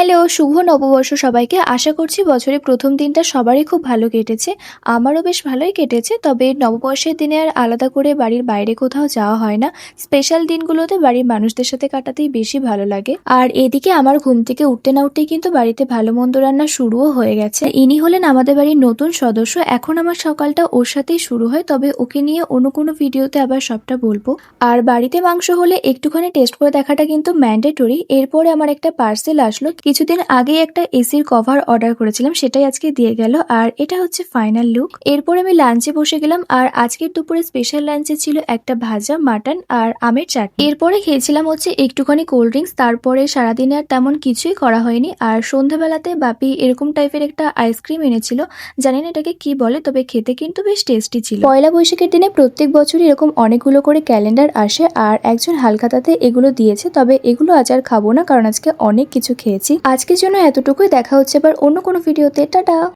Hello, শুভ নববর্ষ সবাইকে। আশা করছি বছরের প্রথম দিনটা সবারই খুব ভালো কেটেছে। আমারও বেশ ভালোই কেটেছে। তবে নববর্ষের দিনে আর আলাদা করে বাড়ির বাইরে কোথাও যাওয়া হয় না। স্পেশাল দিনগুলোতে বাড়ির মানুষদের সাথে কাটাতেই বেশি ভালো লাগে। আর এদিকে আমার ঘুম থেকে উঠতে না উঠতেই কিন্তু বাড়িতে ভালো মন্দ রান্না শুরুও হয়ে গেছে। ইনি হলেন আমাদের বাড়ির নতুন সদস্য। এখন আমার সকালটা ওর সাথেই শুরু হয়। তবে ওকে নিয়ে অন্য কোনো ভিডিওতে আবার সবটা বলবো। আর বাড়িতে মাংস হলে একটুখানি টেস্ট করে দেখাটা কিন্তু ম্যান্ডেটরি। এরপরে আমার একটা পার্সেল আসলো। কিছুদিন আগেই একটা এসির কভার অর্ডার করেছিলাম, সেটাই আজকে দিয়ে গেল। আর এটা হচ্ছে ফাইনাল লুক। এরপরে আমি লাঞ্চে বসে গেলাম। আর আজকের দুপুরে স্পেশাল লাঞ্চে ছিল একটা ভাজা, মাটন আর আমের চাটনি। এরপরে খেয়েছিলাম হচ্ছে একটুখানি কোল্ড ড্রিঙ্কস। তারপরে সারাদিনে আর তেমন কিছুই করা হয়নি। আর সন্ধ্যাবেলাতে বাপি এরকম টাইপের একটা আইসক্রিম এনেছিল, জানি না এটাকে কি বলে, তবে খেতে কিন্তু বেশ টেস্টি ছিল। পয়লা বৈশাখের দিনে প্রত্যেক বছরই এরকম অনেকগুলো করে ক্যালেন্ডার আসে, আর একজন হালখাতাতে এগুলো দিয়েছে। তবে এগুলো আজ আর খাবো না, কারণ আজকে অনেক কিছু খেয়েছি। আজকের জন্য এতটুকুই। দেখা হচ্ছে এবার অন্য কোনো ভিডিওতে। টাটা।